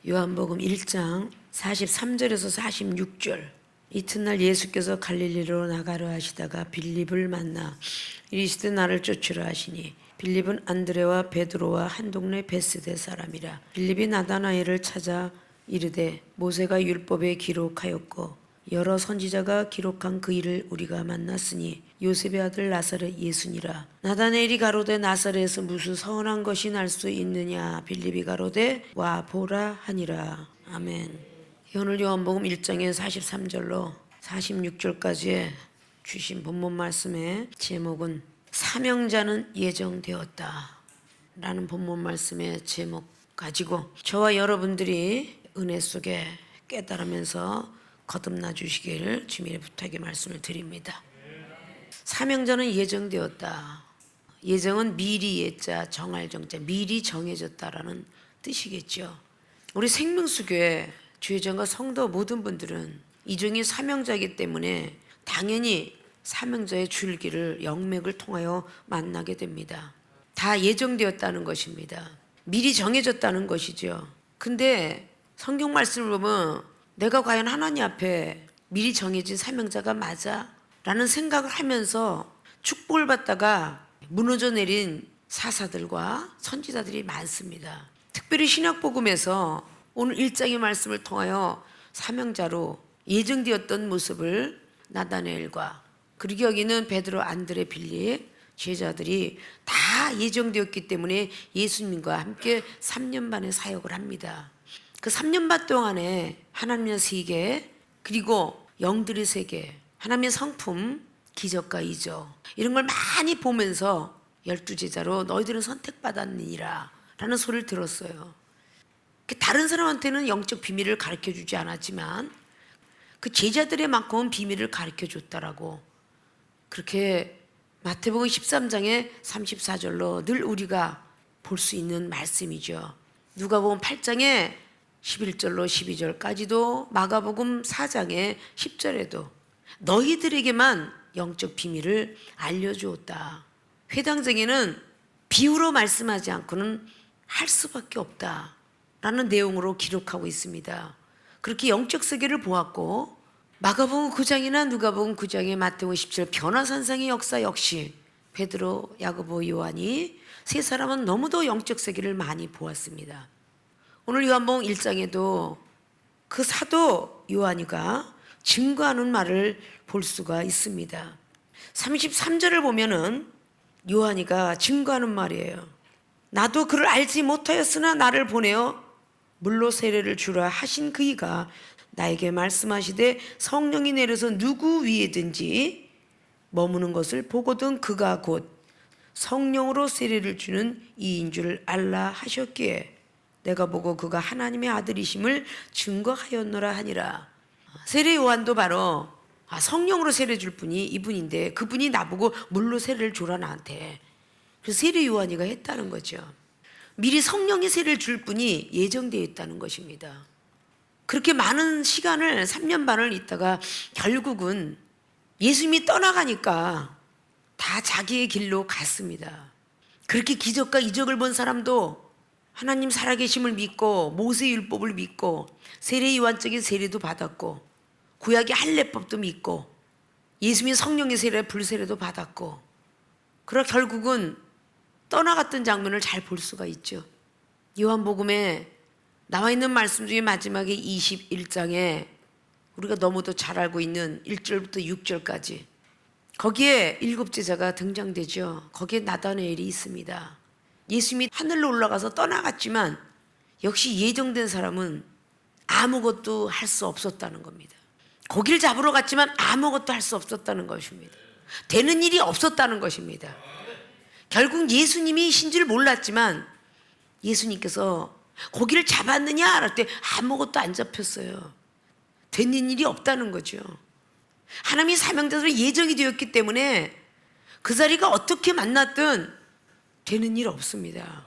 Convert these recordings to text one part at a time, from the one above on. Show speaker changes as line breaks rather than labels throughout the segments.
요한복음 1장 43절에서 46절. 이튿날 예수께서 갈릴리로 나가려 하시다가 빌립을 만나 이르시되 나를 쫓으라 하시니 빌립은 안드레와 베드로와 한 동네 베스데 사람이라. 빌립이 나다나엘을 찾아 이르되 모세가 율법에 기록하였고 여러 선지자가 기록한 그 일을 우리가 만났으니 요셉의 아들 나사렛 예수니라. 나다나엘이 가로되 나사렛에서 무슨 선한 것이 날 수 있느냐. 빌립이 가로되 와 보라 하니라. 아멘. 오늘 요한복음 1장의 43절로 46절까지의 주신 본문 말씀의 제목은 사명자는 예정되었다 라는 본문 말씀의 제목 가지고 저와 여러분들이 은혜 속에 깨달으면서 거듭나 주시기를 주님의 부탁의 말씀을 드립니다. 사명자는 예정되었다. 예정은 미리 예자 정할 정자, 미리 정해졌다라는 뜻이겠죠. 우리 생명수교회 주의정과 성도 모든 분들은 이종이 사명자이기 때문에 당연히 사명자의 줄기를 영맥을 통하여 만나게 됩니다. 다 예정되었다는 것입니다. 미리 정해졌다는 것이죠. 근데 성경 말씀을 보면 내가 과연 하나님 앞에 미리 정해진 사명자가 맞아? 라는 생각을 하면서 축복을 받다가 무너져 내린 사사들과 선지자들이 많습니다. 특별히 신약복음에서 오늘 1장의 말씀을 통하여 사명자로 예정되었던 모습을 나다나엘과 그리고 여기는 베드로, 안드레, 빌립 제자들이 다 예정되었기 때문에 예수님과 함께 3년 반의 사역을 합니다. 그 3년 반 동안에 하나님의 세계 그리고 영들의 세계, 하나님의 성품, 기적과 이적 이런 걸 많이 보면서 12제자로 너희들은 선택받았느니라 라는 소리를 들었어요. 다른 사람한테는 영적 비밀을 가르쳐주지 않았지만 그 제자들의 만큼은 비밀을 가르쳐줬다라고 그렇게 마태복음 13장의 34절로 늘 우리가 볼 수 있는 말씀이죠. 누가복음 8장의 11절로 12절까지도 마가복음 4장의 10절에도 너희들에게만 영적 비밀을 알려주었다. 회당장에는 비유로 말씀하지 않고는 할 수밖에 없다 라는 내용으로 기록하고 있습니다. 그렇게 영적 세계를 보았고 마가복음 9장이나 누가복음 9장의 마태복음 10절 변화산상의 역사 역시 베드로, 야고보, 요한이 세 사람은 너무도 영적 세계를 많이 보았습니다. 오늘 요한복음 1장에도 그 사도 요한이가 증거하는 말을 볼 수가 있습니다. 33절을 보면은 요한이가 증거하는 말이에요. 나도 그를 알지 못하였으나 나를 보내어 물로 세례를 주라 하신 그이가 나에게 말씀하시되 성령이 내려서 누구 위에든지 머무는 것을 보거든 그가 곧 성령으로 세례를 주는 이인 줄 알라 하셨기에 내가 보고 그가 하나님의 아들이심을 증거하였노라 하니라. 세례 요한도 바로 성령으로 세례 줄 분이 이분인데 그분이 나보고 물로 세례를 줘라 나한테. 그래서 세례 요한이가 했다는 거죠. 미리 성령의 세례를 줄 분이 예정되어 있다는 것입니다. 그렇게 많은 시간을 3년 반을 있다가 결국은 예수님이 떠나가니까 다 자기의 길로 갔습니다. 그렇게 기적과 이적을 본 사람도 하나님 살아계심을 믿고 모세 율법을 믿고 세례 요한적인 세례도 받았고 구약의 할례법도 믿고 예수님이 성령의 세례 불세례도 받았고 그러나 결국은 떠나갔던 장면을 잘 볼 수가 있죠. 요한복음에 나와 있는 말씀 중에 마지막에 21장에 우리가 너무도 잘 알고 있는 1절부터 6절까지 거기에 7제자가 등장되죠. 거기에 나다나엘이 있습니다. 예수님이 하늘로 올라가서 떠나갔지만 역시 예정된 사람은 아무것도 할 수 없었다는 겁니다. 고기를 잡으러 갔지만 아무것도 할 수 없었다는 것입니다. 되는 일이 없었다는 것입니다. 결국 예수님이신 줄 몰랐지만 예수님께서 고기를 잡았느냐 할 때 아무것도 안 잡혔어요. 되는 일이 없다는 거죠. 하나님이 사명자로 예정이 되었기 때문에 그 자리가 어떻게 만났든 되는 일 없습니다.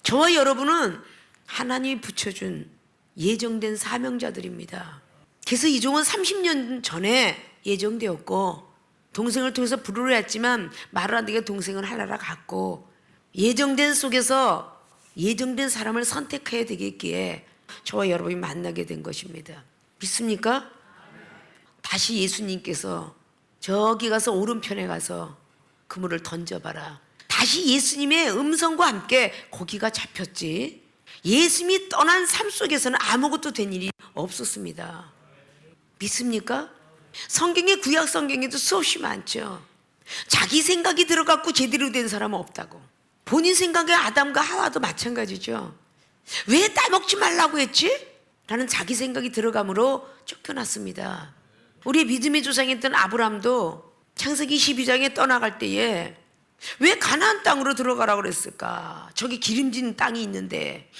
저와 여러분은 하나님이 붙여준 예정된 사명자들입니다. 그래서 이종은 30년 전에 예정되었고 동생을 통해서 부르려 했지만 말을 안 되게 동생은 하나라 갔고 예정된 속에서 예정된 사람을 선택해야 되겠기에 저와 여러분이 만나게 된 것입니다. 믿습니까? 다시 예수님께서 저기 가서 오른편에 가서 그물을 던져봐라. 다시 예수님의 음성과 함께 고기가 잡혔지, 예수님이 떠난 삶 속에서는 아무것도 된 일이 없었습니다. 믿습니까? 성경의 구약 성경에도 수없이 많죠. 자기 생각이 들어갖고 제대로 된 사람은 없다고. 본인 생각에 아담과 하와도 마찬가지죠. 왜 따먹지 말라고 했지? 라는 자기 생각이 들어감으로 쫓겨났습니다. 우리 믿음의 조상이었던 아브라함도 창세기 12장에 떠나갈 때에 왜 가나안 땅으로 들어가라고 그랬을까? 저기 기름진 땅이 있는데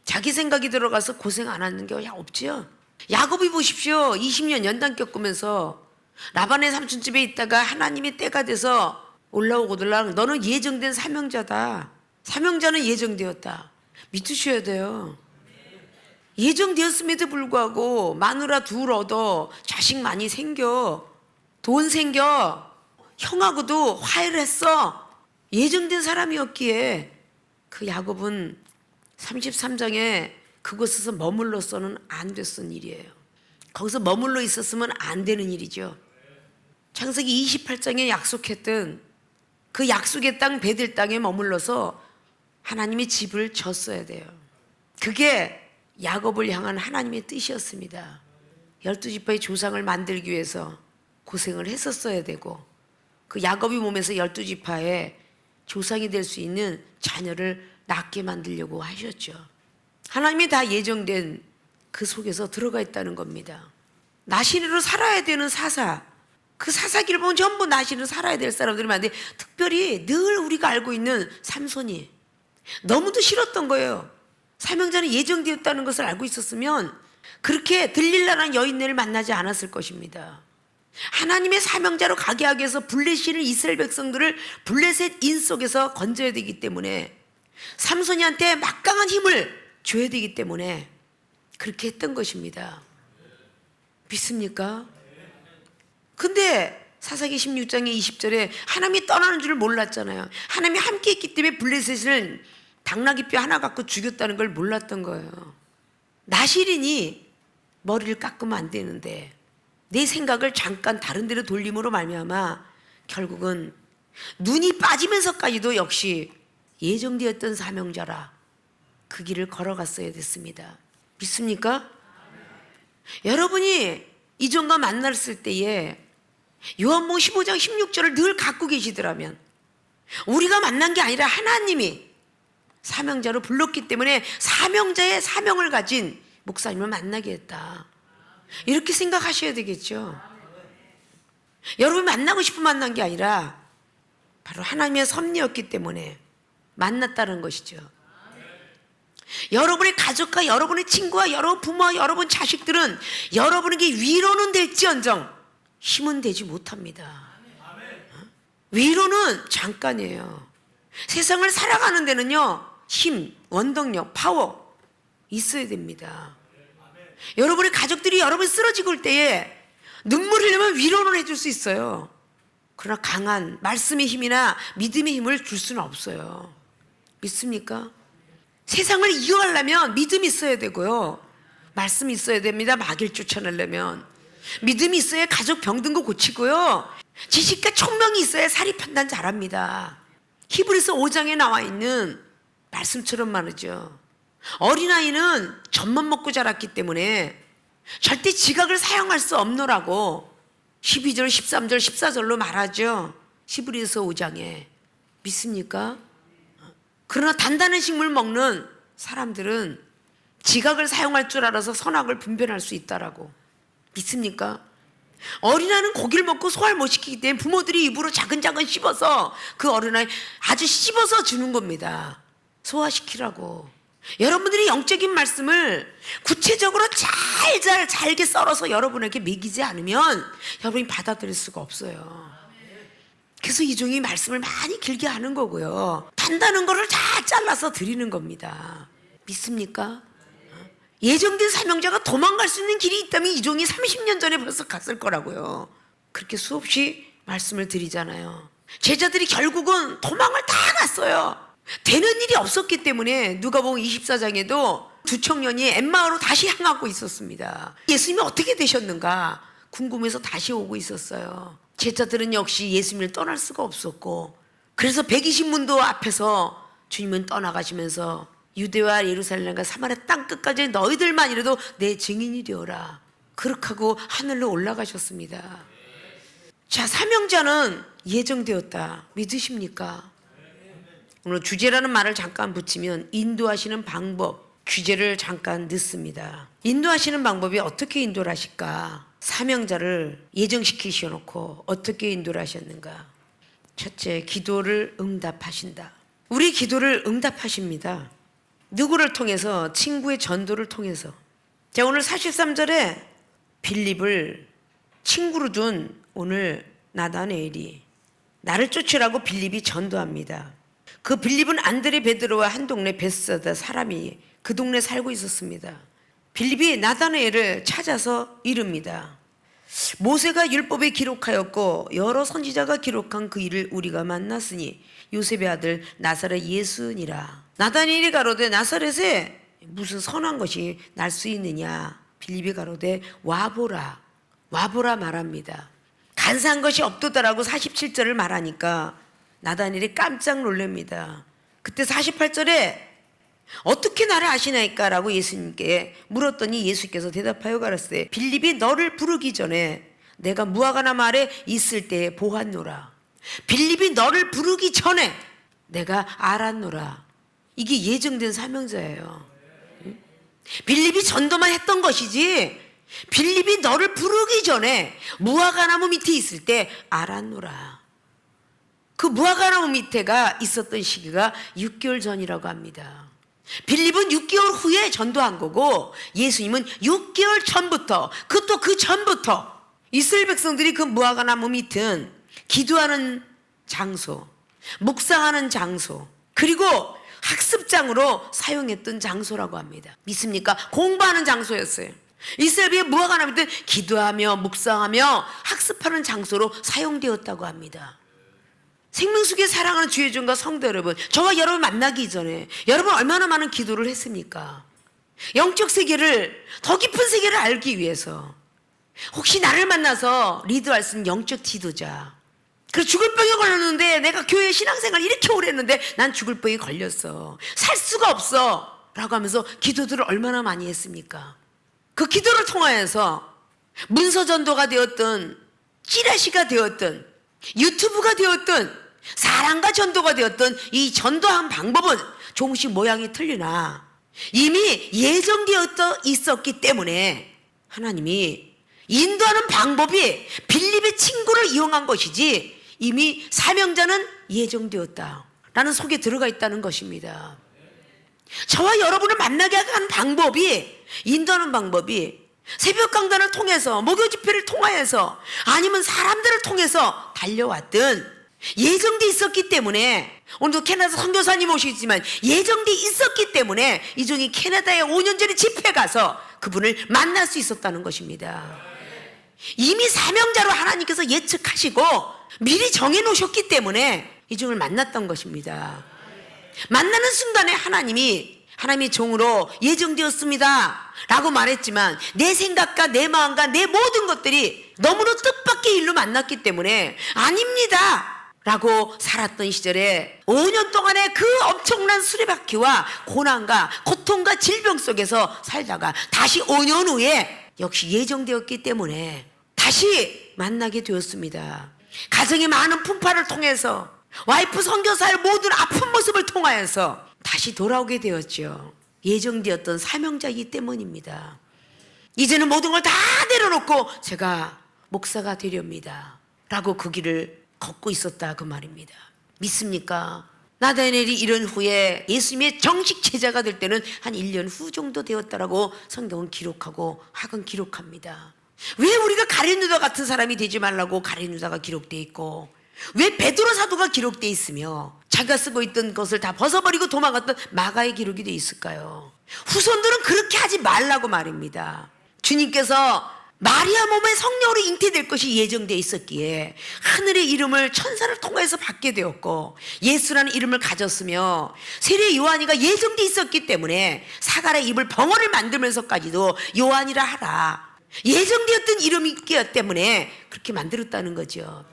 자기 생각이 들어가서 고생 안 하는 게 없지요. 야곱이 보십시오. 20년 연단 겪으면서 라반의 삼촌집에 있다가 하나님의 때가 돼서 올라오거들라. 너는 예정된 사명자다. 사명자는 예정되었다. 믿으셔야 돼요. 예정되었음에도 불구하고 마누라 둘 얻어, 자식 많이 생겨, 돈 생겨, 형하고도 화해를 했어. 예정된 사람이었기에 그 야곱은 33장에 그곳에서 머물러서는 안 됐던 일이에요. 거기서 머물러 있었으면 안 되는 일이죠. 창세기 28장에 약속했던 그 약속의 땅 베들 땅에 머물러서 하나님의 집을 졌어야 돼요. 그게 야곱을 향한 하나님의 뜻이었습니다. 12지파의 조상을 만들기 위해서 고생을 했었어야 되고, 그 야곱의 몸에서 12지파의 조상이 될 수 있는 자녀를 낳게 만들려고 하셨죠. 하나님이 다 예정된 그 속에서 들어가 있다는 겁니다. 나신으로 살아야 되는 사사, 그 사사기를 보면 전부 나신으로 살아야 될 사람들이 많은데, 특별히 늘 우리가 알고 있는 삼손이 너무도 싫었던 거예요. 사명자는 예정되었다는 것을 알고 있었으면 그렇게 들릴라라는 여인네를 만나지 않았을 것입니다. 하나님의 사명자로 가게 하기 위해서 블레셋을, 이스라엘 백성들을 블레셋 인 속에서 건져야 되기 때문에, 삼손이한테 막강한 힘을 줘야 되기 때문에 그렇게 했던 것입니다. 믿습니까? 근데 사사기 16장의 20절에 하나님이 떠나는 줄 몰랐잖아요. 하나님이 함께 했기 때문에 블레셋을 당나귀 뼈 하나 갖고 죽였다는 걸 몰랐던 거예요. 나실인이 머리를 깎으면 안 되는데 내 생각을 잠깐 다른 데로 돌림으로 말미암아 결국은 눈이 빠지면서까지도 역시 예정되었던 사명자라 그 길을 걸어갔어야 됐습니다. 믿습니까? 여러분이 이전과 만났을 때에 요한복음 15장 16절을 늘 갖고 계시더라면, 우리가 만난 게 아니라 하나님이 사명자로 불렀기 때문에 사명자의 사명을 가진 목사님을 만나게 했다, 이렇게 생각하셔야 되겠죠. 여러분이 만나고 싶은 만난 게 아니라 바로 하나님의 섭리였기 때문에 만났다는 것이죠. 여러분의 가족과 여러분의 친구와 여러분 부모와 여러분 자식들은 여러분에게 위로는 될지언정 힘은 되지 못합니다. 위로는 잠깐이에요. 세상을 살아가는 데는요, 힘, 원동력, 파워 있어야 됩니다. 여러분의 가족들이 여러분이 쓰러지고 올 때에 눈물 흘리면 위로는 해줄 수 있어요. 그러나 강한 말씀의 힘이나 믿음의 힘을 줄 수는 없어요. 믿습니까? 세상을 이겨가려면 믿음이 있어야 되고요, 말씀이 있어야 됩니다. 마귀를 쫓아내려면 믿음이 있어야 가족 병든 거 고치고요, 지식과 총명이 있어야 사리 판단 잘합니다. 히브리서 5장에 나와 있는 말씀처럼 말이죠. 어린아이는 젖만 먹고 자랐기 때문에 절대 지각을 사용할 수 없노라고 12절, 13절, 14절로 말하죠. 히브리서 5장에. 믿습니까? 그러나 단단한 식물 먹는 사람들은 지각을 사용할 줄 알아서 선악을 분별할 수 있다라고. 믿습니까? 어린아이는 고기를 먹고 소화를 못 시키기 때문에 부모들이 입으로 자근자근 씹어서 그 어린아이 아주 씹어서 주는 겁니다. 소화시키라고. 여러분들이 영적인 말씀을 구체적으로 잘게 썰어서 여러분에게 먹이지 않으면 여러분이 받아들일 수가 없어요. 그래서 이 종이 말씀을 많이 길게 하는 거고요, 단단한 거를 다 잘라서 드리는 겁니다. 믿습니까? 예정된 사명자가 도망갈 수 있는 길이 있다면 이 종이 30년 전에 벌써 갔을 거라고요. 그렇게 수없이 말씀을 드리잖아요. 제자들이 결국은 도망을 다 갔어요. 되는 일이 없었기 때문에 누가복음 24장에도 두 청년이 엠마오로 다시 향하고 있었습니다. 예수님이 어떻게 되셨는가 궁금해서 다시 오고 있었어요. 제자들은 역시 예수님을 떠날 수가 없었고, 그래서 120문도 앞에서 주님은 떠나가시면서 유대와 예루살렘과 사마리아 땅 끝까지 너희들만이라도 내 증인이 되어라, 그렇게 하고 하늘로 올라가셨습니다. 자, 사명자는 예정되었다. 믿으십니까? 오늘 주제라는 말을 잠깐 붙이면 인도하시는 방법, 주제를 잠깐 넣습니다. 인도하시는 방법이 어떻게 인도를 하실까? 사명자를 예정시키셔 놓고 어떻게 인도를 하셨는가? 첫째, 기도를 응답하신다. 우리 기도를 응답하십니다. 누구를 통해서? 친구의 전도를 통해서. 자, 오늘 43절에 빌립을 친구로 둔 오늘 나다나엘이 나를 쫓으라고 빌립이 전도합니다. 그 빌립은 안드레 베드로와 한 동네 베스다 사람이 그 동네 살고 있었습니다. 빌립이 나다나엘을 찾아서 이릅니다. 모세가 율법에 기록하였고 여러 선지자가 기록한 그 일을 우리가 만났으니 요셉의 아들 나사렛 예수니라. 나다나엘이 가로되 나사렛에 무슨 선한 것이 날 수 있느냐? 빌립이 가로되 와보라. 와보라 말합니다. 간사한 것이 없도다라고 47절을 말하니까 나다나엘이 깜짝 놀랍니다. 그때 48절에 어떻게 나를 아시나이까? 라고 예수님께 물었더니 예수께서 대답하여 가라사대 빌립이 너를 부르기 전에 내가 무화과나무 아래 있을 때에 보았노라. 빌립이 너를 부르기 전에 내가 알았노라. 이게 예정된 사명자예요. 빌립이 전도만 했던 것이지 빌립이 너를 부르기 전에 무화과나무 밑에 있을 때 알았노라. 그 무화과나무 밑에가 있었던 시기가 6개월 전이라고 합니다. 빌립은 6개월 후에 전도한 거고 예수님은 6개월 전부터, 그것도 그 전부터 이스라엘 백성들이 그 무화과나무 밑은 기도하는 장소, 묵상하는 장소, 그리고 학습장으로 사용했던 장소라고 합니다. 믿습니까? 공부하는 장소였어요. 이스라엘의 무화과나무 밑은 기도하며 묵상하며 학습하는 장소로 사용되었다고 합니다. 생명수계 사랑하는 주의 종과 성도 여러분, 저와 여러분 만나기 전에 여러분 얼마나 많은 기도를 했습니까? 영적 세계를, 더 깊은 세계를 알기 위해서. 혹시 나를 만나서 리드할 수 있는 영적 지도자, 그래서 죽을 병에 걸렸는데 내가 교회 신앙생활 이렇게 오래 했는데 난 죽을 병에 걸렸어, 살 수가 없어 라고 하면서 기도들을 얼마나 많이 했습니까? 그 기도를 통하여서 문서전도가 되었든 찌라시가 되었든 유튜브가 되었든 사랑과 전도가 되었던 이 전도한 방법은 조금씩 모양이 틀리나 이미 예정되어 있었기 때문에 하나님이 인도하는 방법이 빌립의 친구를 이용한 것이지 이미 사명자는 예정되었다라는 속에 들어가 있다는 것입니다. 저와 여러분을 만나게 하는 방법이, 인도하는 방법이 새벽 강단을 통해서, 목요 집회를 통하여서, 아니면 사람들을 통해서 달려왔든 예정돼 있었기 때문에, 오늘도 캐나다 선교사님 오시지만 예정돼 있었기 때문에 이종이 캐나다에 5년 전에 집회 가서 그분을 만날 수 있었다는 것입니다. 이미 사명자로 하나님께서 예측하시고 미리 정해놓으셨기 때문에 이종을 만났던 것입니다. 만나는 순간에 하나님의 종으로 예정되었습니다 라고 말했지만 내 생각과 내 마음과 내 모든 것들이 너무나 뜻밖의 일로 만났기 때문에 아닙니다 라고 살았던 시절에 5년 동안의 그 엄청난 수레바퀴와 고난과 고통과 질병 속에서 살다가 다시 5년 후에 역시 예정되었기 때문에 다시 만나게 되었습니다. 가정의 많은 풍파를 통해서, 와이프 선교사의 모든 아픈 모습을 통하여서 다시 돌아오게 되었죠. 예정되었던 사명자이기 때문입니다. 이제는 모든 걸 다 내려놓고 제가 목사가 되렵니다 라고 그 길을 걷고 있었다, 그 말입니다. 믿습니까? 나다나엘이 이런 후에 예수님의 정식 제자가 될 때는 한 1년 후 정도 되었다라고 성경은 기록하고 학은 기록합니다. 왜 우리가 가룟 유다 같은 사람이 되지 말라고 가룟 유다가 기록되어 있고, 왜 베드로 사도가 기록되어 있으며 자기가 쓰고 있던 것을 다 벗어버리고 도망갔던 마가의 기록이 되어 있을까요? 후손들은 그렇게 하지 말라고 말입니다. 주님께서 마리아 몸에 성령으로 잉태될 것이 예정되어 있었기에 하늘의 이름을 천사를 통해서 받게 되었고 예수라는 이름을 가졌으며 세례 요한이가 예정되어 있었기 때문에 사갈의 입을 벙어를 만들면서까지도 요한이라 하라. 예정되었던 이름이기 때문에 그렇게 만들었다는 거죠.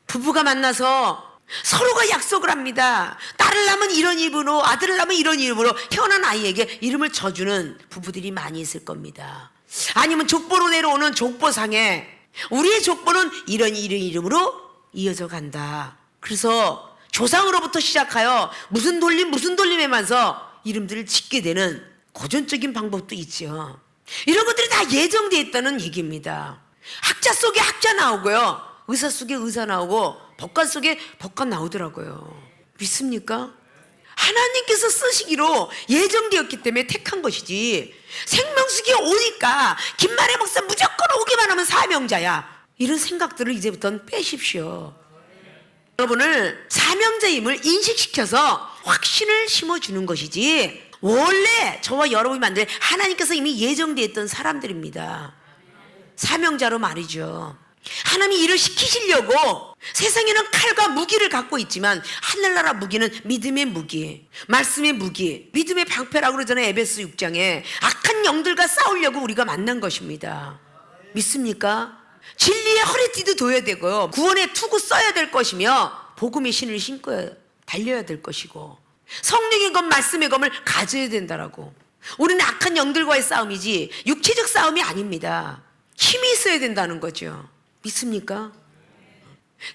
부부가 만나서 서로가 약속을 합니다. 딸을 낳으면 이런 이름으로, 아들을 낳으면 이런 이름으로 태어난 아이에게 이름을 져주는 부부들이 많이 있을 겁니다. 아니면 족보로 내려오는 족보상에 우리의 족보는 이런 이름으로 이어져 간다. 그래서 조상으로부터 시작하여 무슨 돌림에만서 이름들을 짓게 되는 고전적인 방법도 있죠. 이런 것들이 다 예정되어 있다는 얘기입니다. 학자 속에 학자 나오고요, 의사 속에 의사 나오고 법관 속에 법관 나오더라고요. 믿습니까? 하나님께서 쓰시기로 예정되었기 때문에 택한 것이지, 생명수기에 오니까 김만혜 목사 무조건 오기만 하면 사명자야, 이런 생각들을 이제부터는 빼십시오. 여러분을 사명자임을 인식시켜서 확신을 심어주는 것이지, 원래 저와 여러분이 만든 하나님께서 이미 예정되었던 사람들입니다. 사명자로 말이죠. 하나님이 일을 시키시려고 세상에는 칼과 무기를 갖고 있지만 하늘나라 무기는 믿음의 무기, 말씀의 무기, 믿음의 방패라고 그러잖아요. 에베소 6장에 악한 영들과 싸우려고 우리가 만난 것입니다. 믿습니까? 진리의 허리띠도 둬야 되고요, 구원의 투구 써야 될 것이며 복음의 신을 신고 달려야 될 것이고 성령의 검, 말씀의 검을 가져야 된다라고. 우리는 악한 영들과의 싸움이지 육체적 싸움이 아닙니다. 힘이 있어야 된다는 거죠. 믿습니까?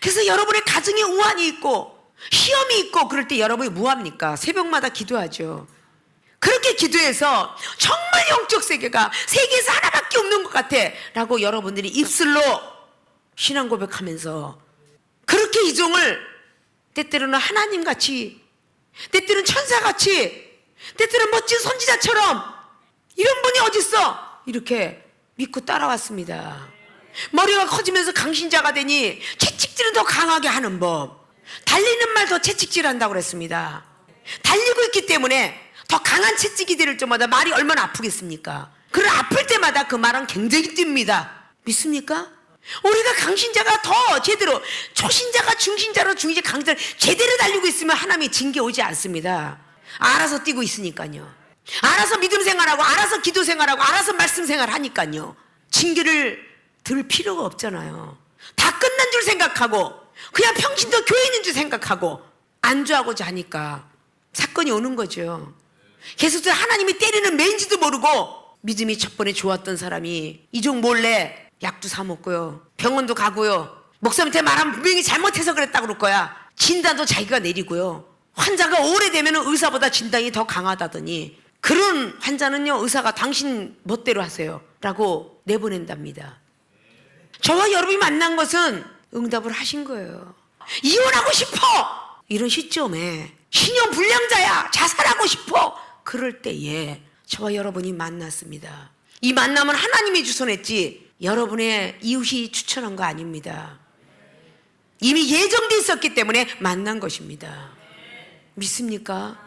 그래서 여러분의 가정에 우환이 있고 시험이 있고 그럴 때 여러분이 뭐합니까? 새벽마다 기도하죠. 그렇게 기도해서 정말 영적 세계가 세계에서 하나밖에 없는 것 같아 라고 여러분들이 입술로 신앙 고백하면서 그렇게 이종을 때때로는 하나님같이, 때때로는 천사같이, 때때로는 멋진 선지자처럼 이런 분이 어딨어? 이렇게 믿고 따라왔습니다. 머리가 커지면서 강신자가 되니 채찍질은 더 강하게 하는 법, 달리는 말 더 채찍질한다고 그랬습니다. 달리고 있기 때문에 더 강한 채찍이 될 때마다 말이 얼마나 아프겠습니까? 그걸 아플 때마다 그 말은 굉장히 뜁니다. 믿습니까? 우리가 강신자가 더 제대로, 초신자가 중신자로, 중신자 강자로 제대로 달리고 있으면 하나님이 징계 오지 않습니다. 알아서 뛰고 있으니까요. 알아서 믿음 생활하고 알아서 기도 생활하고 알아서 말씀 생활하니까요. 징계를 들 필요가 없잖아요. 다 끝난 줄 생각하고 그냥 평신도 교회 있는 줄 생각하고 안주하고자 하니까 사건이 오는 거죠. 계속 하나님이 때리는 맨지도 모르고 믿음이 첫 번에 좋았던 사람이 이종 몰래 약도 사 먹고요, 병원도 가고요, 목사님한테 말하면 분명히 잘못해서 그랬다고 그럴 거야, 진단도 자기가 내리고요, 환자가 오래되면 의사보다 진단이 더 강하다더니 그런 환자는요, 의사가 당신 멋대로 하세요 라고 내보낸답니다. 저와 여러분이 만난 것은 응답을 하신 거예요. 이혼하고 싶어! 이런 시점에 신용 불량자야! 자살하고 싶어! 그럴 때에 저와 여러분이 만났습니다. 이 만남은 하나님이 주선했지 여러분의 이웃이 추천한 거 아닙니다. 이미 예정돼 있었기 때문에 만난 것입니다. 믿습니까?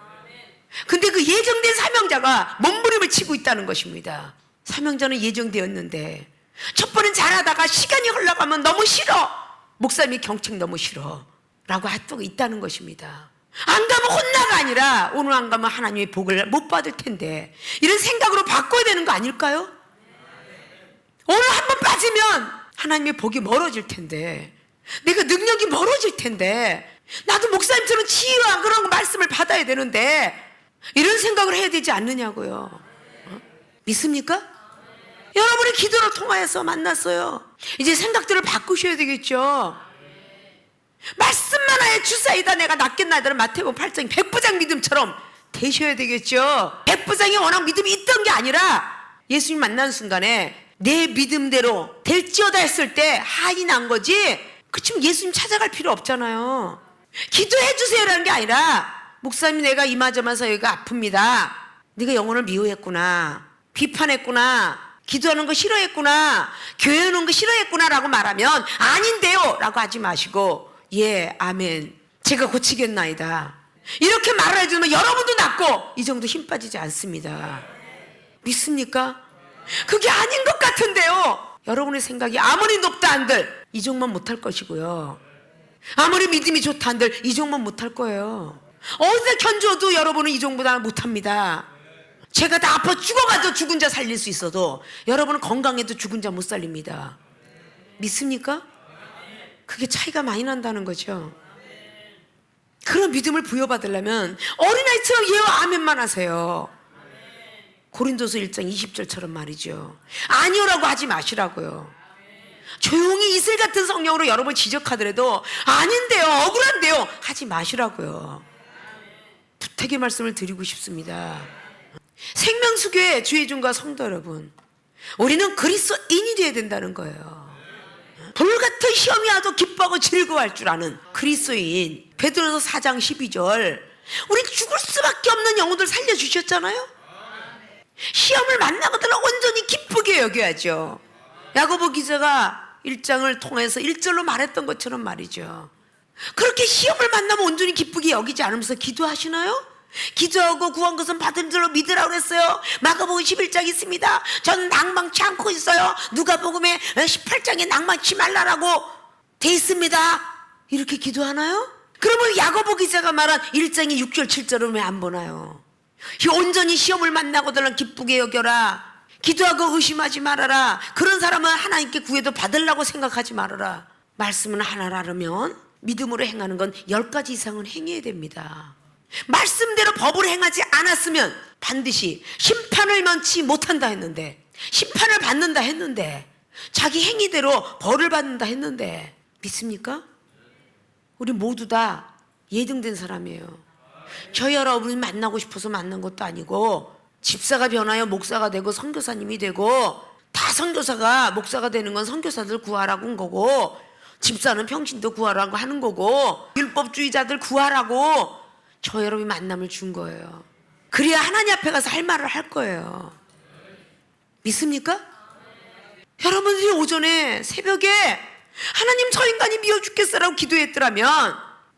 근데 그 예정된 사명자가 몸부림을 치고 있다는 것입니다. 사명자는 예정되었는데 첫 번은 잘하다가 시간이 흘러가면 너무 싫어, 목사님이 경책 너무 싫어 라고 하고 있다는 것입니다. 안 가면 혼나가 아니라 오늘 안 가면 하나님의 복을 못 받을 텐데, 이런 생각으로 바꿔야 되는 거 아닐까요? 오늘 한 번 빠지면 하나님의 복이 멀어질 텐데, 내가 능력이 멀어질 텐데, 나도 목사님처럼 치유와 그런 말씀을 받아야 되는데 이런 생각을 해야 되지 않느냐고요. 믿습니까? 여러분의 기도를 통하여서 만났어요. 이제 생각들을 바꾸셔야 되겠죠. 말씀만 하여 주사이다 내가 낫겠나이다는 마태복음 8장 백부장 믿음처럼 되셔야 되겠죠. 백부장이 워낙 믿음이 있던 게 아니라 예수님 만난 순간에 내 믿음대로 될지어다 했을 때 한이 난 거지, 그치면 예수님 찾아갈 필요 없잖아요. 기도해 주세요라는 게 아니라 목사님 내가 이마저마서 여기가 아픕니다, 네가 영혼을 미워했구나, 비판했구나, 기도하는 거 싫어했구나, 교회 오는 거 싫어했구나 라고 말하면 아닌데요 라고 하지 마시고 예 아멘 제가 고치겠나이다 이렇게 말을 해주면 여러분도 낫고 이 정도 힘 빠지지 않습니다. 믿습니까? 그게 아닌 것 같은데요. 여러분의 생각이 아무리 높다 한들 이종만 못할 것이고요, 아무리 믿음이 좋다 한들 이종만 못할 거예요. 어디서 견줘도 여러분은 이종보다 못합니다. 제가 다 아파 죽어가도 죽은 자 살릴 수 있어도 여러분은 건강해도 죽은 자 못 살립니다. 믿습니까? 그게 차이가 많이 난다는 거죠. 그런 믿음을 부여받으려면 어린아이처럼 예와 아멘만 하세요. 고린도서 1장 20절처럼 말이죠. 아니오라고 하지 마시라고요. 조용히 이슬 같은 성령으로 여러분 지적하더라도 아닌데요, 억울한데요 하지 마시라고요. 부탁의 말씀을 드리고 싶습니다. 생명수교회 주의중과 성도 여러분, 우리는 그리스도인이 되어야 된다는 거예요. 불같은 시험이 와도 기뻐하고 즐거워할 줄 아는 그리스도인. 베드로서 4장 12절, 우리 죽을 수밖에 없는 영혼들 살려주셨잖아요. 시험을 만나거든 온전히 기쁘게 여겨야죠. 야고보 기자가 1장을 통해서 1절로 말했던 것처럼 말이죠. 그렇게 시험을 만나면 온전히 기쁘게 여기지 않으면서 기도하시나요? 기도하고 구한 것은 받은 줄로 믿으라고 그랬어요. 마가복음 11장 있습니다. 저는 낭망치 않고 있어요. 누가복음에 18장에 낭망치 말라라고 돼 있습니다. 이렇게 기도하나요? 그러면 야고보 기자가 말한 1장의 6절 7절은 왜 안 보나요? 온전히 시험을 만나고들 기쁘게 여겨라. 기도하고 의심하지 말아라. 그런 사람은 하나님께 구해도 받으려고 생각하지 말아라. 말씀은 하나라면 믿음으로 행하는 건 10가지 이상은 행해야 됩니다. 말씀대로 법을 행하지 않았으면 반드시 심판을 면치 못한다 했는데, 심판을 받는다 했는데, 자기 행위대로 벌을 받는다 했는데 믿습니까? 우리 모두 다 예증된 사람이에요. 저 여러분이 만나고 싶어서 만난 것도 아니고, 집사가 변하여 목사가 되고 선교사님이 되고, 다 선교사가 목사가 되는 건 선교사들 구하라고 한 거고, 집사는 평신도 구하라고 하는 거고, 율법주의자들 구하라고 저 여러분이 만남을 준 거예요. 그래야 하나님 앞에 가서 할 말을 할 거예요. 믿습니까? 여러분들이 오전에 새벽에 하나님 저 인간이 미워 죽겠어라고 기도했더라면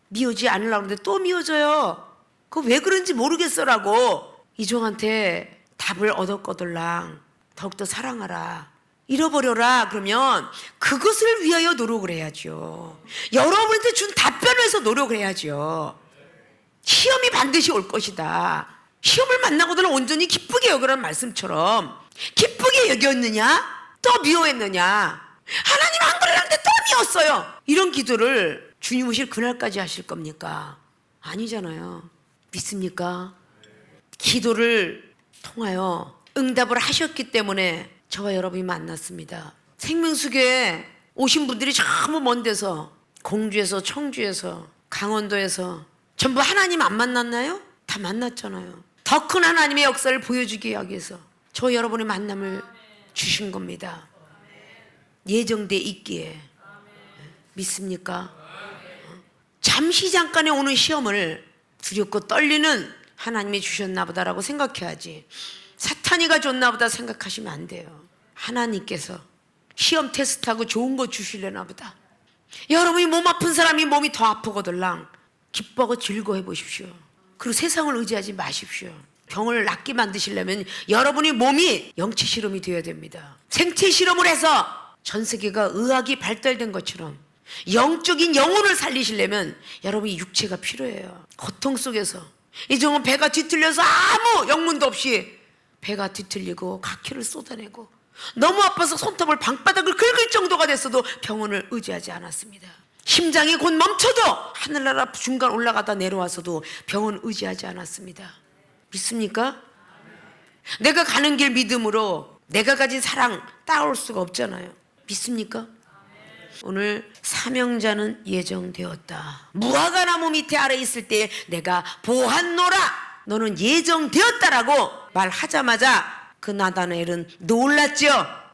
미워지 않으려고 하는데 또 미워져요. 그거 왜 그런지 모르겠어라고 이종한테 답을 얻었거들랑 더욱더 사랑하라, 잃어버려라 그러면 그것을 위하여 노력을 해야죠. 여러분한테 준 답변을 해서 노력을 해야죠. 시험이 반드시 올 것이다. 시험을 만나고들 온전히 기쁘게 여기라는 말씀처럼 기쁘게 여겼느냐? 또 미워했느냐? 하나님 안 그러는데 또 미웠어요. 이런 기도를 주님 오실 그날까지 하실 겁니까? 아니잖아요. 믿습니까? 기도를 통하여 응답을 하셨기 때문에 저와 여러분이 만났습니다. 생명수교에 오신 분들이 전부 먼 데서, 공주에서, 청주에서, 강원도에서 전부 하나님 안 만났나요? 다 만났잖아요. 더 큰 하나님의 역사를 보여주기 위해서 저 여러분의 만남을 주신 겁니다. 예정돼 있기에. 믿습니까? 잠시 잠깐에 오는 시험을 두렵고 떨리는 하나님이 주셨나 보다라고 생각해야지, 사탄이가 줬나 보다 생각하시면 안 돼요. 하나님께서 시험 테스트하고 좋은 거 주시려나 보다. 여러분이 몸 아픈 사람이 몸이 더 아프거들랑 기뻐하고 즐거워해 보십시오. 그리고 세상을 의지하지 마십시오. 병을 낫게 만드시려면 여러분의 몸이 영체 실험이 되어야 됩니다. 생체 실험을 해서 전 세계가 의학이 발달된 것처럼 영적인 영혼을 살리시려면 여러분이 육체가 필요해요. 고통 속에서 이종은 배가 뒤틀려서 아무 영문도 없이 배가 뒤틀리고 각혈을 쏟아내고 너무 아파서 손톱을 방바닥을 긁을 정도가 됐어도 병원을 의지하지 않았습니다. 심장이 곧 멈춰도 하늘나라 중간 올라가다 내려와서도 병원 의지하지 않았습니다. 믿습니까? 내가 가는 길 믿음으로 내가 가진 사랑 따올 수가 없잖아요. 믿습니까? 오늘 사명자는 예정되었다. 무화과 나무 밑에 아래 있을 때 내가 보았노라. 너는 예정되었다라고 말하자마자 그 나다나엘은 놀랐죠.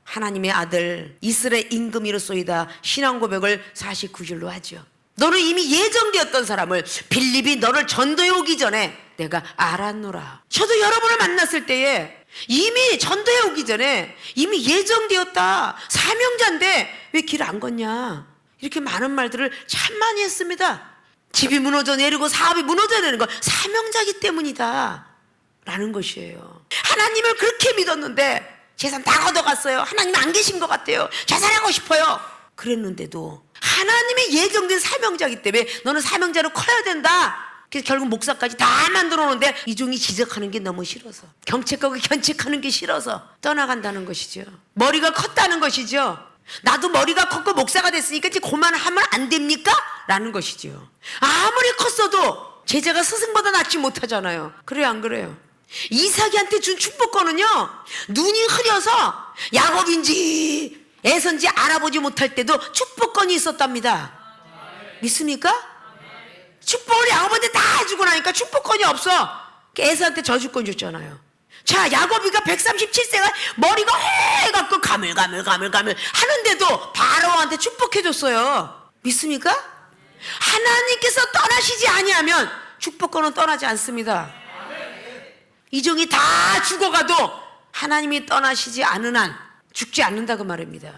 하나님의 아들 이스라엘 임금이로소이다 신앙 고백을 49절로 하죠. 너는 이미 예정되었던 사람을 빌립이 너를 전도해 오기 전에 내가 알았노라. 저도 여러분을 만났을 때에 이미 전도해 오기 전에 이미 예정되었다. 사명자인데 왜 길 안 걷냐? 이렇게 많은 말들을 참 많이 했습니다. 집이 무너져 내리고 사업이 무너져야 되는 건 사명자이기 때문이다 라는 것이에요. 하나님을 그렇게 믿었는데 재산 다 걷어갔어요. 하나님 안 계신 것 같아요. 자살하고 싶어요. 그랬는데도 하나님의 예정된 사명자이기 때문에 너는 사명자로 커야 된다. 그래서 결국 목사까지 다 만들어 놓는데 이종이 지적하는 게 너무 싫어서, 경책하고 견책하는 게 싫어서 떠나간다는 것이죠. 머리가 컸다는 것이죠. 나도 머리가 컸고 목사가 됐으니까 이제 그만하면 안 됩니까? 라는 것이죠. 아무리 컸어도 제자가 스승보다 낫지 못하잖아요. 그래요, 안 그래요? 이삭이한테 준 축복권은요, 눈이 흐려서 야곱인지 에선지 알아보지 못할 때도 축복권이 있었답니다. 믿습니까? 축복을 야곱한테 다 해주고 나니까 축복권이 없어. 에서한테 저주권 줬잖아요. 자, 야곱이가 137세가 머리가 해갖고 가물가물 하는데도 바로한테 축복해줬어요. 믿습니까? 하나님께서 떠나시지 아니하면 축복권은 떠나지 않습니다. 이종이 다 죽어가도 하나님이 떠나시지 않은 한 죽지 않는다 그 말입니다.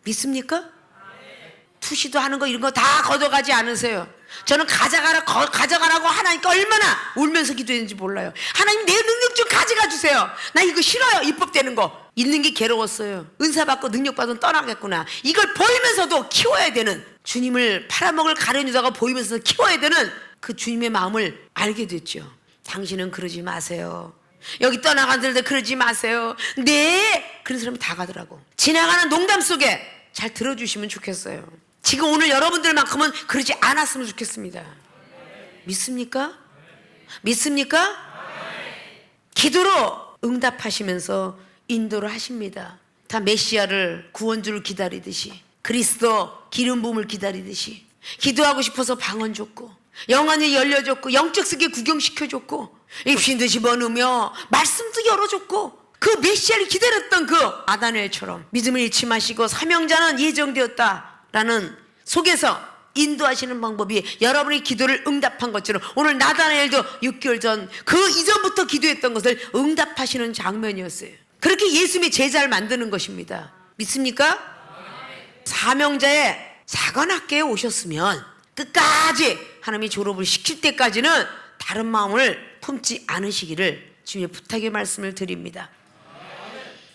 믿습니까? 투시도 하는 거 이런 거 다 걷어가지 않으세요. 저는 가져가라고 하나님께 얼마나 울면서 기도했는지 몰라요. 하나님 내 능력 좀 가져가 주세요. 나 이거 싫어요. 입법되는 거 있는 게 괴로웠어요. 은사 받고 능력 받으면 떠나겠구나. 이걸 보이면서도 키워야 되는, 주님을 팔아먹을 가련유다가 보이면서 키워야 되는 그 주님의 마음을 알게 됐죠. 당신은 그러지 마세요. 여기 떠나간 들 그러지 마세요. 네, 그런 사람이 다 가더라고. 지나가는 농담 속에 잘 들어주시면 좋겠어요. 지금 오늘 여러분들만큼은 그러지 않았으면 좋겠습니다. 믿습니까? 믿습니까? 기도로 응답하시면서 인도를 하십니다. 다 메시아를, 구원주를 기다리듯이, 그리스도 기름 부음을 기다리듯이 기도하고 싶어서 방언 줬고, 영안이 열려줬고, 영적 세계 구경시켜줬고, 입신도 집어넣으며 말씀도 열어줬고, 그 메시아를 기다렸던 그 아다넬처럼 믿음을 잃지 마시고 사명자는 예정되었다라는 속에서 인도하시는 방법이 여러분의 기도를 응답한 것처럼 오늘 나다나엘도 6개월 전 그 이전부터 기도했던 것을 응답하시는 장면이었어요. 그렇게 예수님의 제자를 만드는 것입니다. 믿습니까? 사명자의 작은 학교에 오셨으면 끝까지 하나님이 졸업을 시킬 때까지는 다른 마음을 품지 않으시기를 주님의 부탁의 말씀을 드립니다.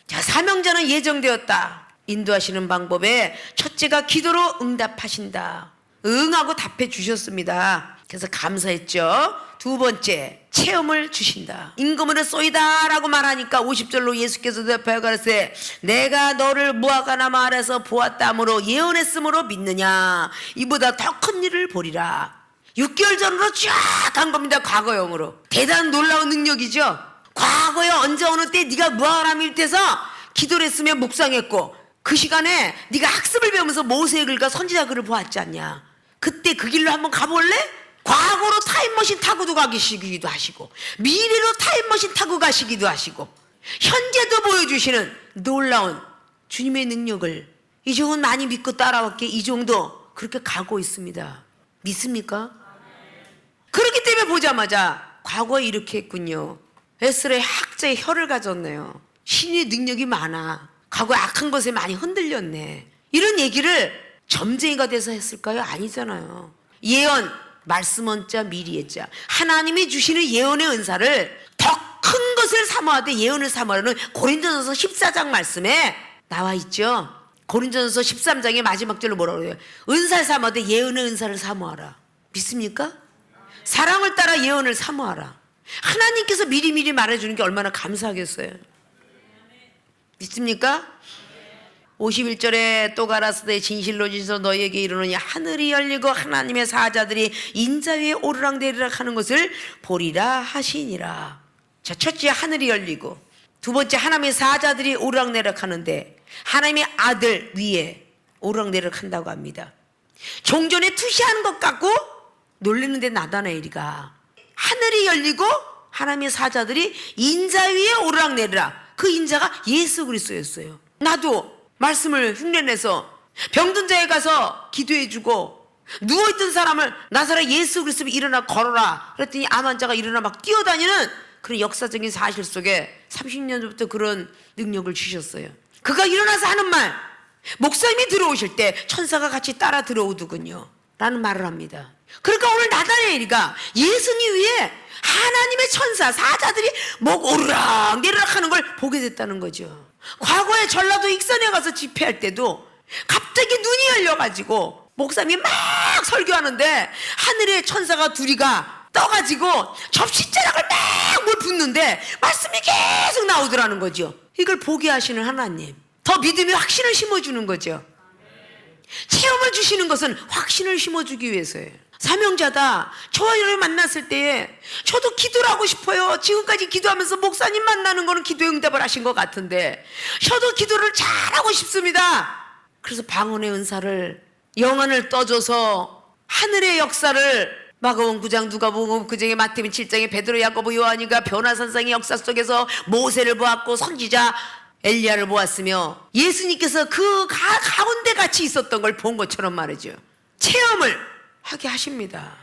자, 사명자는 예정되었다. 인도하시는 방법에 첫째가 기도로 응답하신다. 응하고 답해 주셨습니다. 그래서 감사했죠. 두 번째, 체험을 주신다. 임금으로 쏘이다 라고 말하니까 50절로 예수께서 대답하여 가라사대 내가 너를 무화과나무 아래서 보았다므로 예언했으므로 믿느냐. 이보다 더 큰 일을 보리라. 6개월 전으로 쫙 간 겁니다. 과거형으로. 대단한 놀라운 능력이죠. 과거에 언제 어느 때 네가 무화과나무 밑에서 기도를 했으며 묵상했고 그 시간에 네가 학습을 배우면서 모세의 글과 선지자 글을 보았지 않냐. 그때 그 길로 한번 가볼래? 과거로 타임머신 타고도 가시기도 하시고 미래로 타임머신 타고 가시기도 하시고 현재도 보여주시는 놀라운 주님의 능력을 이종은 많이 믿고 따라왔기에 이종도 그렇게 가고 있습니다. 믿습니까? 그렇기 때문에 보자마자 과거에 이렇게 했군요. 에스라의 학자의 혀를 가졌네요. 신의 능력이 많아. 과거에 악한 것에 많이 흔들렸네. 이런 얘기를 점쟁이가 돼서 했을까요? 아니잖아요. 예언, 말씀은 자 미리의 자. 하나님이 주시는 예언의 은사를 더 큰 것을 사모하되 예언을 사모하는 고린도전서 14장 말씀에 나와 있죠. 고린도전서 13장의 마지막 절로 뭐라고 그래요? 은사를 사모하되 예언의 은사를 사모하라. 믿습니까? 사랑을 따라 예언을 사모하라. 하나님께서 미리미리 말해주는 게 얼마나 감사하겠어요. 믿습니까? 51절에 또 가라사대 진실로 진실로 너희에게 이르노니 하늘이 열리고 하나님의 사자들이 인자 위에 오르락내리락 하는 것을 보리라 하시니라. 자, 첫째 하늘이 열리고 두 번째 하나님의 사자들이 오르락내리락 하는데 하나님의 아들 위에 오르락내리락 한다고 합니다. 종전에 투시하는 것 같고 놀리는데 나다나엘이가 하늘이 열리고 하나님의 사자들이 인자 위에 오르락내리락. 그 인자가 예수 그리스도였어요. 나도 말씀을 흉내내서 병든 자에 가서 기도해주고 누워있던 사람을 나사렛 예수 그리스도 일어나 걸어라 그랬더니 암 환자가 일어나 막 뛰어다니는 그런 역사적인 사실 속에 30년 전부터 그런 능력을 주셨어요. 그가 일어나서 하는 말, 목사님이 들어오실 때 천사가 같이 따라 들어오더군요. 라는 말을 합니다. 그러니까 오늘 나다니엘이가 예수님 위에 하나님의 천사 사자들이 목 오르락 내리락 하는 걸 보게 됐다는 거죠. 과거에 전라도 익산에 가서 집회할 때도 갑자기 눈이 열려가지고 목사님이 막 설교하는데 하늘에 천사가 둘이가 떠가지고 접시자락을 막 물 붓는데 말씀이 계속 나오더라는 거죠. 이걸 보게 하시는 하나님, 더 믿음의 확신을 심어주는 거죠. 체험을 주시는 것은 확신을 심어주기 위해서예요. 사명자다. 저와 여러분 만났을 때에 저도 기도를 하고 싶어요. 지금까지 기도하면서 목사님 만나는 거는 기도의 응답을 하신 것 같은데 저도 기도를 잘하고 싶습니다. 그래서 방언의 은사를, 영안을 떠줘서 하늘의 역사를, 마가복음 9장, 누가복음 9장에, 마태복음 7장에 베드로, 야고보, 요한이가 변화산상의 역사 속에서 모세를 보았고 선지자 엘리야를 보았으며 예수님께서 그 가운데 같이 있었던 걸 본 것처럼 말이죠. 체험을 하게 하십니다.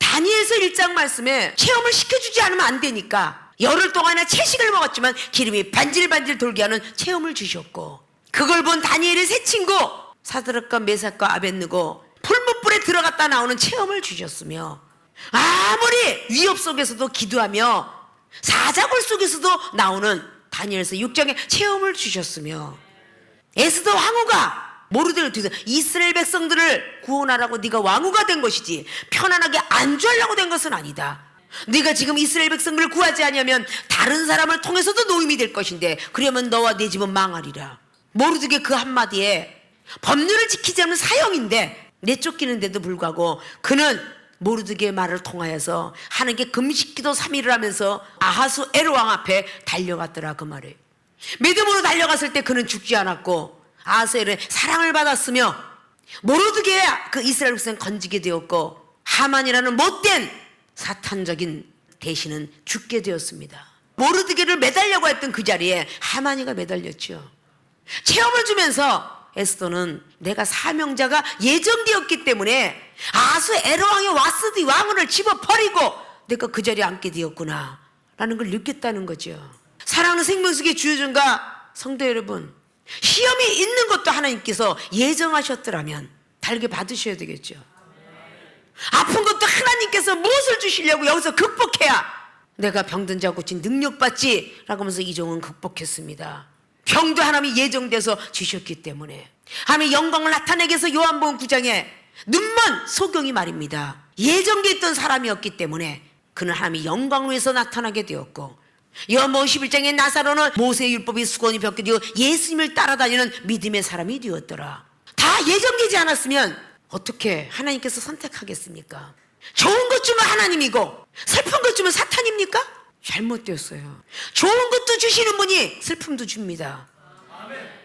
다니엘서 1장 말씀에 체험을 시켜주지 않으면 안 되니까 열흘 동안이나 채식을 먹었지만 기름이 반질반질 돌게 하는 체험을 주셨고, 그걸 본 다니엘의 세 친구 사드락과 메삭과 아벳느고 풀무불에 들어갔다 나오는 체험을 주셨으며, 아무리 위협 속에서도 기도하며 사자굴 속에서도 나오는 다니엘서 6장에 체험을 주셨으며, 에스더 왕후가 모르드를 뒤에서 이스라엘 백성들을 구원하라고 네가 왕후가 된 것이지 편안하게 안주하려고 된 것은 아니다. 네가 지금 이스라엘 백성들을 구하지 않으면 다른 사람을 통해서도 노임이 될 것인데 그러면 너와 네 집은 망하리라. 모르드의 그 한마디에 법률을 지키지 않는 사형인데 내쫓기는데도 불구하고 그는 모르드의 말을 통하여서 하나님께 금식기도 3일을 하면서 아하수 에르왕 앞에 달려갔더라, 그 말이에요. 믿음으로 달려갔을 때 그는 죽지 않았고 아하수 에르의 사랑을 받았으며 모르드의 그 이스라엘 백성은 건지게 되었고 하만이라는 못된 사탄적인 대신은 죽게 되었습니다. 모르드게를 매달려고 했던 그 자리에 하만이가 매달렸죠. 체험을 주면서 에스더는 내가 사명자가 예정되었기 때문에 아하수 에르왕의 와스디 왕을 집어버리고 내가 그 자리에 앉게 되었구나 라는 걸 느꼈다는 거죠. 사랑하는 생명수의 주여전과 성도 여러분, 시험이 있는 것도 하나님께서 예정하셨더라면 달게 받으셔야 되겠죠. 아픈 것도 하나님께서 무엇을 주시려고 여기서 극복해야 내가 병든 자 고친 능력받지 라고 하면서 이종은 극복했습니다. 병도 하나님이 예정돼서 주셨기 때문에 하나님의 영광을 나타내기 위해서 요한복음 9장에 눈먼 소경이 말입니다. 예정돼 있던 사람이었기 때문에 그는 하나님의 영광을 위해서 나타나게 되었고, 요한복음 11장에 나사로는 모세의 율법이 수건이 벗겨지고 예수님을 따라다니는 믿음의 사람이 되었더라. 다 예정되지 않았으면 어떻게 하나님께서 선택하겠습니까? 좋은 것 주면 하나님이고 슬픈 것 주면 사탄입니까? 잘못되었어요. 좋은 것도 주시는 분이 슬픔도 줍니다.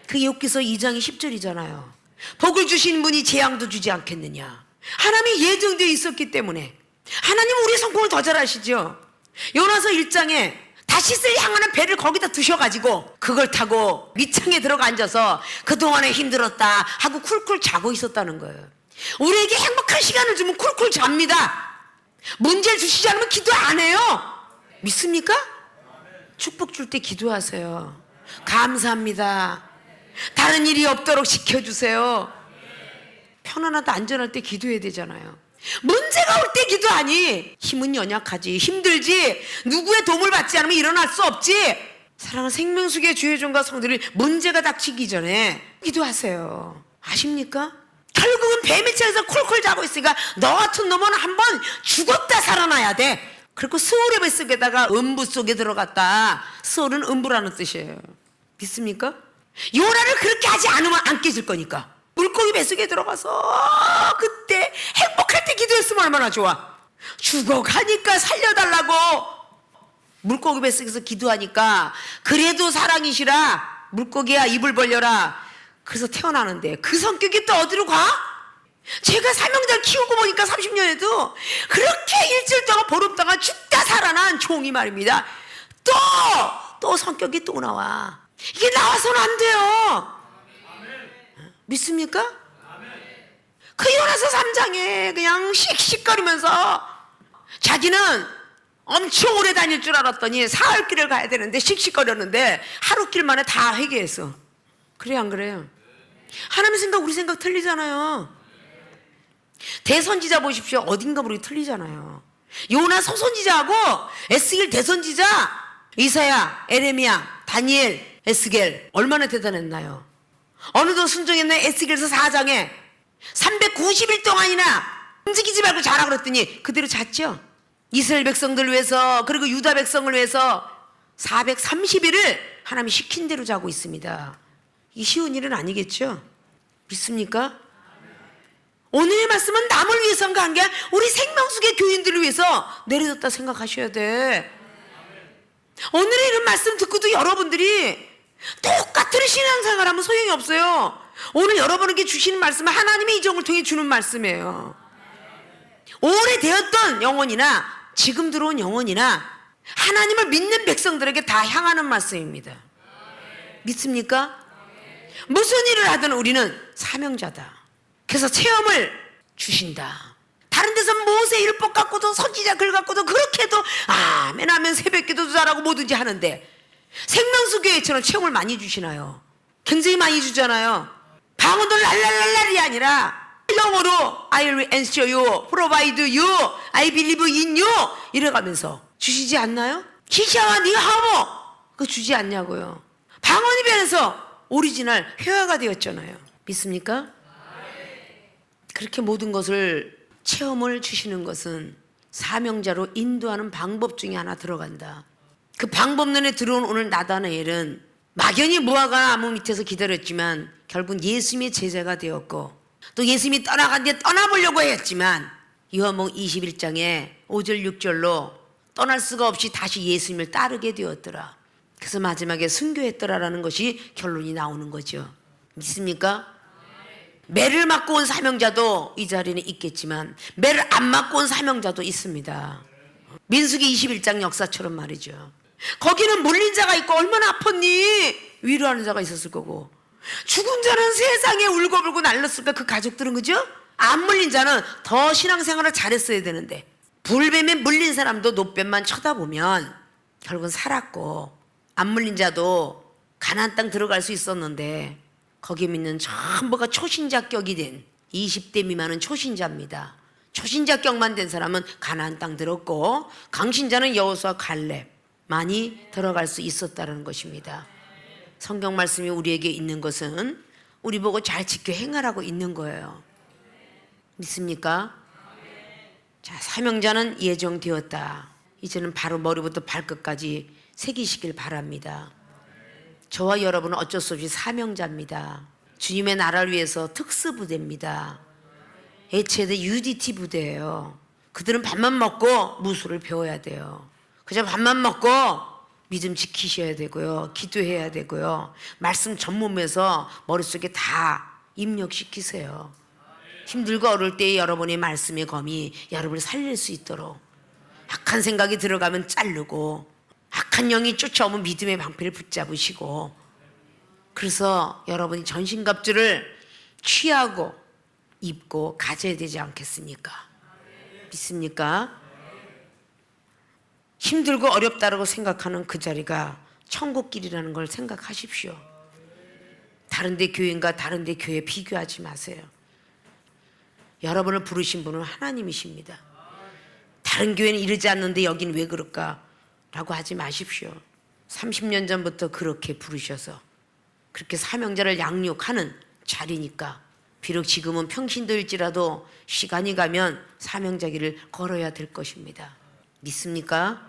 그게 욥기서 2장이 10절이잖아요. 복을 주시는 분이 재앙도 주지 않겠느냐. 하나님이 예정되어 있었기 때문에 하나님은 우리의 성공을 더 잘하시죠. 요나서 1장에 다시스를 향하는 배를 거기다 두셔가지고 그걸 타고 밑창에 들어가 앉아서 그동안에 힘들었다 하고 쿨쿨 자고 있었다는 거예요. 우리에게 행복한 시간을 주면 쿨쿨 잡니다. 문제를 주시지 않으면 기도 안 해요. 믿습니까? 축복 줄 때 기도하세요. 감사합니다. 다른 일이 없도록 지켜주세요. 편안하다 안전할 때 기도해야 되잖아요. 문제가 올 때 기도하니 힘은 연약하지, 힘들지, 누구의 도움을 받지 않으면 일어날 수 없지. 사랑하는 생명수의 주의종과 성들이 문제가 닥치기 전에 기도하세요. 아십니까? 결국은 뱀의 채에서 콜콜 자고 있으니까 너 같은 놈은 한번 죽었다 살아나야 돼. 그리고 스올의 뱃속에다가 음부 속에 들어갔다. 스올은 음부라는 뜻이에요. 믿습니까? 요나를 그렇게 하지 않으면 안 깨질 거니까. 물고기 뱃속에 들어가서 그때 행복할 때 기도했으면 얼마나 좋아. 죽어가니까 살려달라고 물고기 뱃속에서 기도하니까 그래도 사랑이시라 물고기야 입을 벌려라. 그래서 태어나는데 그 성격이 또 어디로 가? 제가 사명자를 키우고 보니까 30년에도 그렇게 일주일 동안 보름 동안 죽다 살아난 종이 말입니다. 또 성격이 또 나와. 이게 나와서는 안 돼요. 믿습니까? 그 요나서 3장에 그냥 씩씩거리면서 자기는 엄청 오래 다닐 줄 알았더니 사흘 길을 가야 되는데 씩씩거렸는데 하루 길 만에 다 회개했어. 그래 안 그래요? 하나님 생각 우리 생각 틀리잖아요. 대선지자 보십시오. 어딘가 모르게 틀리잖아요. 요나 서선지자하고 에스겔 대선지자, 이사야, 에레미야, 다니엘, 에스겔 얼마나 대단했나요? 어느덧 순종했나요? 에스겔서 4장에 390일 동안이나 움직이지 말고 자라 그랬더니 그대로 잤죠. 이스라엘 백성들 위해서, 그리고 유다 백성을 위해서 430일을 하나님이 시킨 대로 자고 있습니다. 이게 쉬운 일은 아니겠죠? 믿습니까? 오늘의 말씀은 남을 위해서인가 한 게 우리 생명수계 교인들을 위해서 내려졌다 생각하셔야 돼. 오늘의 이런 말씀 듣고도 여러분들이 똑같은 신앙생활하면 소용이 없어요. 오늘 여러분에게 주시는 말씀은 하나님의 이정을 통해 주는 말씀이에요. 오래되었던 영혼이나 지금 들어온 영혼이나 하나님을 믿는 백성들에게 다 향하는 말씀입니다. 믿습니까? 무슨 일을 하든 우리는 사명자다. 그래서 체험을 주신다. 다른 데서 모세 율법 갖고도 선지자 글 갖고도 그렇게 해도 아멘 하면 새벽기도도 잘하고 뭐든지 하는데 생명수교회처럼 체험을 많이 주시나요? 굉장히 많이 주잖아요. 방언도 랄랄랄랄이 아니라 영어로 I will answer you, provide you, I believe in you 이래가면서 주시지 않나요? 시샤와 니하모 그거 주지 않냐고요. 방언이 변해서 오리지널 회화가 되었잖아요. 믿습니까? 그렇게 모든 것을 체험을 주시는 것은 사명자로 인도하는 방법 중에 하나 들어간다. 그 방법론에 들어온 오늘 나다나엘은 막연히 무화과 나무 밑에서 기다렸지만 결국 예수님의 제자가 되었고 또 예수님이 떠나간 뒤에 떠나보려고 했지만 요한복음 21장에 5절 6절로 떠날 수가 없이 다시 예수님을 따르게 되었더라. 그래서 마지막에 순교했더라라는 것이 결론이 나오는 거죠. 믿습니까? 매를 맞고 온 사명자도 이 자리는 있겠지만 매를 안 맞고 온 사명자도 있습니다. 민수기 21장 역사처럼 말이죠. 거기는 물린 자가 있고 얼마나 아팠니? 위로하는 자가 있었을 거고 죽은 자는 세상에 울고불고 날렸을까 그 가족들은 그죠? 안 물린 자는 더 신앙생활을 잘했어야 되는데 불뱀에 물린 사람도 노뱀만 쳐다보면 결국은 살았고 안 물린 자도 가나안 땅 들어갈 수 있었는데 거기에 있는 전부가 초신자격이 된 20대 미만은 초신자입니다. 초신자격만 된 사람은 가나안 땅 들었고 강신자는 여호수아 갈렙 많이 들어갈 수 있었다는 것입니다. 성경 말씀이 우리에게 있는 것은 우리 보고 잘 지켜 행하라고 있는 거예요. 믿습니까? 자, 사명자는 예정되었다. 이제는 바로 머리부터 발끝까지 새기시길 바랍니다. 저와 여러분은 어쩔 수 없이 사명자입니다. 주님의 나라를 위해서 특수부대입니다. 해체대 UDT 부대예요. 그들은 밥만 먹고 무술을 배워야 돼요. 그저 밥만 먹고 믿음 지키셔야 되고요. 기도해야 되고요. 말씀 전문에서 머릿속에 다 입력시키세요. 힘들고 어려울 때 여러분의 말씀의 검이 여러분을 살릴 수 있도록 악한 생각이 들어가면 자르고 악한 영이 쫓아오면 믿음의 방패를 붙잡으시고 그래서 여러분이 전신갑주를 취하고 입고 가져야 되지 않겠습니까? 믿습니까? 힘들고 어렵다고 생각하는 그 자리가 천국길이라는 걸 생각하십시오. 다른 데 교인과 다른 데 교회 비교하지 마세요. 여러분을 부르신 분은 하나님이십니다. 다른 교회는 이러지 않는데 여긴 왜 그럴까? 라고 하지 마십시오. 30년 전부터 그렇게 부르셔서 그렇게 사명자를 양육하는 자리니까 비록 지금은 평신도일지라도 시간이 가면 사명자 길을 걸어야 될 것입니다. 믿습니까?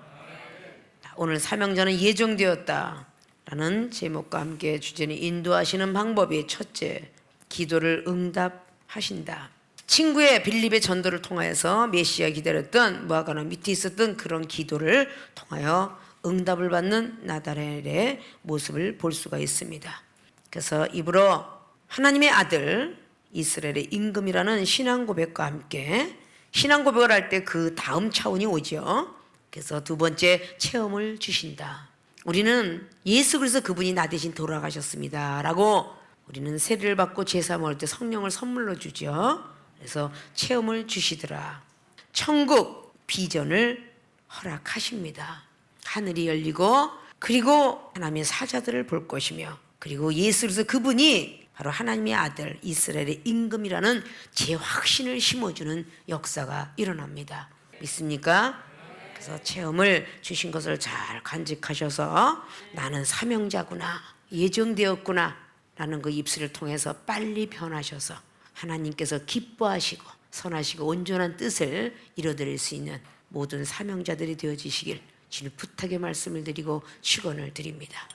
오늘 사명자는 예정되었다 라는 제목과 함께 주제는 인도하시는 방법이 첫째, 기도를 응답하신다. 친구의 빌립의 전도를 통하여서 메시아 기다렸던 무화과나무 밑에 있었던 그런 기도를 통하여 응답을 받는 나다나엘의 모습을 볼 수가 있습니다. 그래서 입으로 하나님의 아들 이스라엘의 임금이라는 신앙 고백과 함께 신앙 고백을 할 때 그 다음 차원이 오죠. 그래서 두 번째 체험을 주신다. 우리는 예수 그리스도 그분이 나 대신 돌아가셨습니다 라고 우리는 세례를 받고 제사 먹을 때 성령을 선물로 주죠. 그래서 체험을 주시더라. 천국 비전을 허락하십니다. 하늘이 열리고 그리고 하나님의 사자들을 볼 것이며 그리고 예수 그리스도 그분이 바로 하나님의 아들 이스라엘의 임금이라는 제 확신을 심어주는 역사가 일어납니다. 믿습니까? 그래서 체험을 주신 것을 잘 간직하셔서 나는 사명자구나, 예정되었구나 라는 그 입술을 통해서 빨리 변하셔서 하나님께서 기뻐하시고 선하시고 온전한 뜻을 이뤄드릴 수 있는 모든 사명자들이 되어지시길 주님 부탁의 말씀을 드리고 축원을 드립니다.